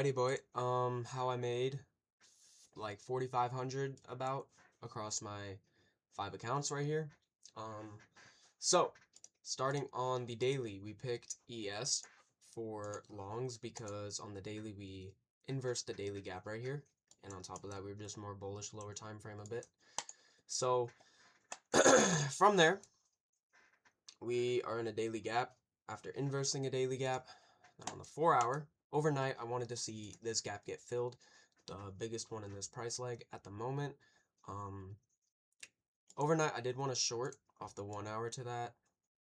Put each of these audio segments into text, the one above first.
Alrighty, boy. How I made like 4,500 about across my 5 accounts right here. Um, so starting on the daily, we picked ES for longs because on the daily we inversed the daily gap right here, and on top of that we were just more bullish lower time frame a bit. So from there, we are in a daily gap. After inversing a daily gap, then on the 4 hour, overnight, I wanted to see this gap get filled, the biggest one in this price leg at the moment. Overnight, I did want to short off the 1 hour to that.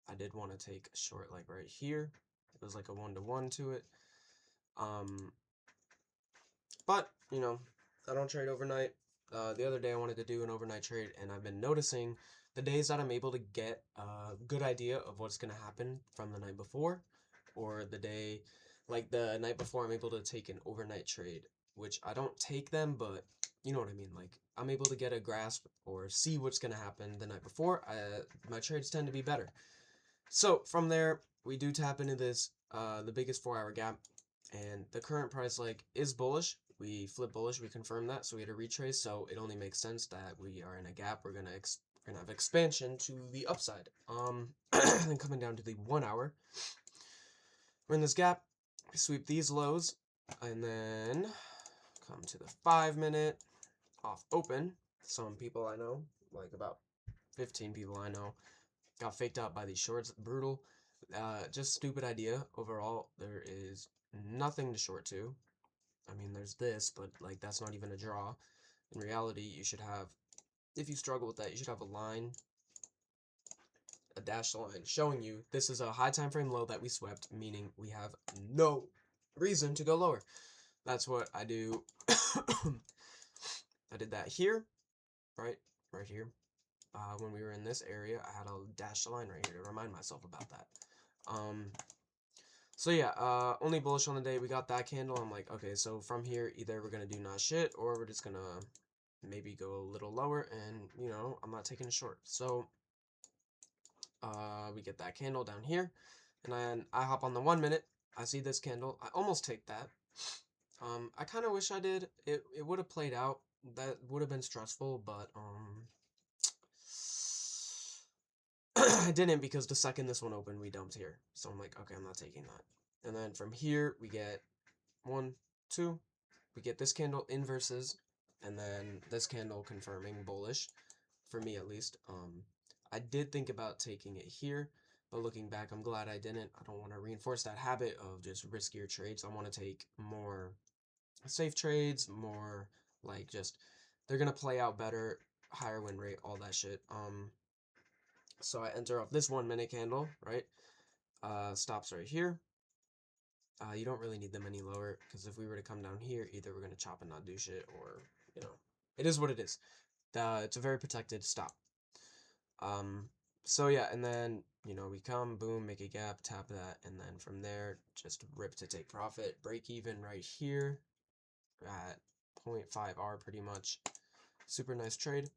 I did want to take a short like right here. It was like a 1-to-1 to it. But, you know, I don't trade overnight. The other day I wanted to do an overnight trade, and I've been noticing the days that I'm able to get a good idea of what's going to happen from the night before, or the day, like the night before, I'm able to take an overnight trade, which I don't take them, but you know what I mean. Like, I'm able to get a grasp or see what's going to happen the night before. My trades tend to be better. So from there, we do tap into this, the biggest 4 hour gap, and the current price like is bullish. We flip bullish, we confirm that, so we had a retrace, so it only makes sense that we are in a gap. We're gonna have expansion to the upside. Then coming down to the 1 hour, we're in this gap, we sweep these lows, and then come to the 5 minute off open. Some people I know, like about 15 people I know, got faked out by these shorts. Brutal. Just stupid idea. Overall, there is nothing to short to. I mean, there's this, but like that's not even a draw. In reality, you should have, if you struggle with that, you should have a line, a dashed line showing you this is a high time frame low that we swept, meaning we have no reason to go lower. That's what I do. I did that here, right here. When we were in this area, I had a dashed line right here to remind myself about that. So yeah, only bullish on the day. We got that candle. I'm like, okay, so from here, either we're gonna do not shit, or we're just gonna maybe go a little lower, and you know, I'm not taking a short. So we get that candle down here, and then I hop on the 1 minute. I see this candle. I almost take that. I kind of wish I did. It would have played out. That would have been stressful, but I didn't, because the second this one opened, we dumped here. So I'm like, okay, I'm not taking that. And then from here, we get 1, 2. We get this candle inverses, and then this candle confirming bullish, for me at least. I did think about taking it here, but looking back, I'm glad I didn't. I don't want to reinforce that habit of just riskier trades. I want to take more safe trades, more like just, they're going to play out better, higher win rate, all that shit. So I enter off this 1 minute candle, right? Stops right here. You don't really need them any lower, because if we were to come down here, either we're going to chop and not do shit, or, you know, it is what it is. It's a very protected stop. So yeah, and then, you know, we come, boom, make a gap, tap that, and then from there, just rip to take profit, break even right here at 0.5R pretty much. Super nice trade.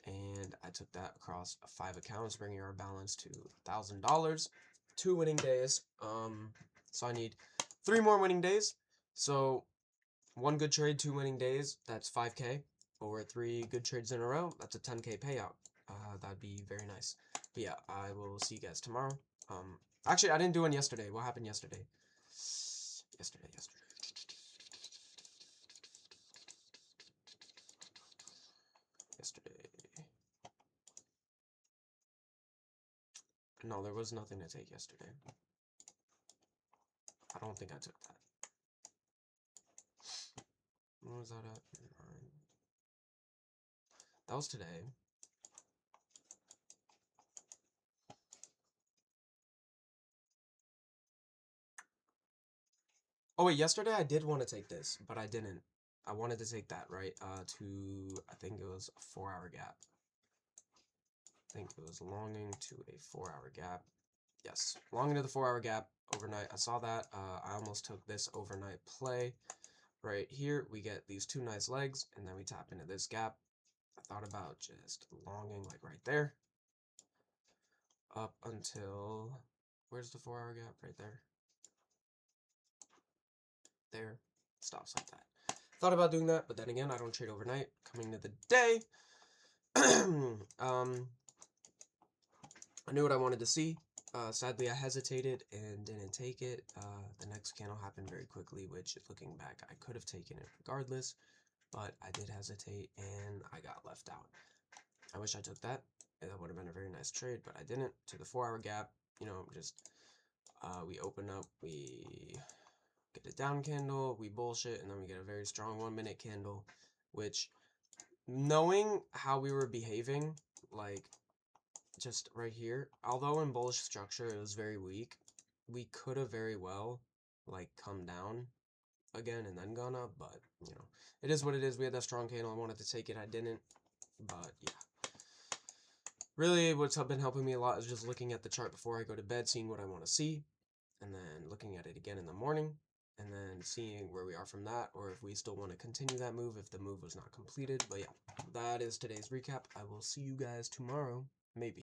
And I took that across 5 accounts, bringing our balance to $1,000. 2 winning days. So I need 3 more winning days. So 1 good trade, 2 winning days, that's 5K. Or 3 good trades in a row, that's a 10K payout. That'd be very nice. But yeah, I will see you guys tomorrow. Actually, I didn't do one yesterday. What happened yesterday? Yesterday. No, there was nothing to take yesterday. I don't think I took that. When was that at? That was today. Oh wait, yesterday I did want to take this, but I didn't. I wanted to take that, right? I think it was a 4-hour gap. I think it was longing to a 4-hour gap. Yes, longing to the 4-hour gap overnight. I saw that. I almost took this overnight play. Right here, we get these 2 nice legs, and then we tap into this gap. I thought about just longing like right there, up until, where's the 4-hour gap? Right there. There. stops like that. Thought about doing that, but then again, I don't trade overnight. Coming to the day, I knew what I wanted to see. Sadly, I hesitated and didn't take it. The next candle happened very quickly, which, looking back, I could have taken it regardless, but I did hesitate and I got left out. I wish I took that. That would have been a very nice trade, but I didn't. To the 4-hour gap, you know, just we open up, we get a down candle, we bullshit, and then we get a very strong 1-minute candle, which, knowing how we were behaving, like, just right here, although in bullish structure it was very weak, we could have very well, like, come down again and then gone up, but, you know, it is what it is. We had that strong candle. I wanted to take it. I didn't, but, yeah. Really, what's been helping me a lot is just looking at the chart before I go to bed, seeing what I want to see, and then looking at it again in the morning, and then seeing where we are from that, or if we still want to continue that move, if the move was not completed. But yeah, that is today's recap. I will see you guys tomorrow, maybe.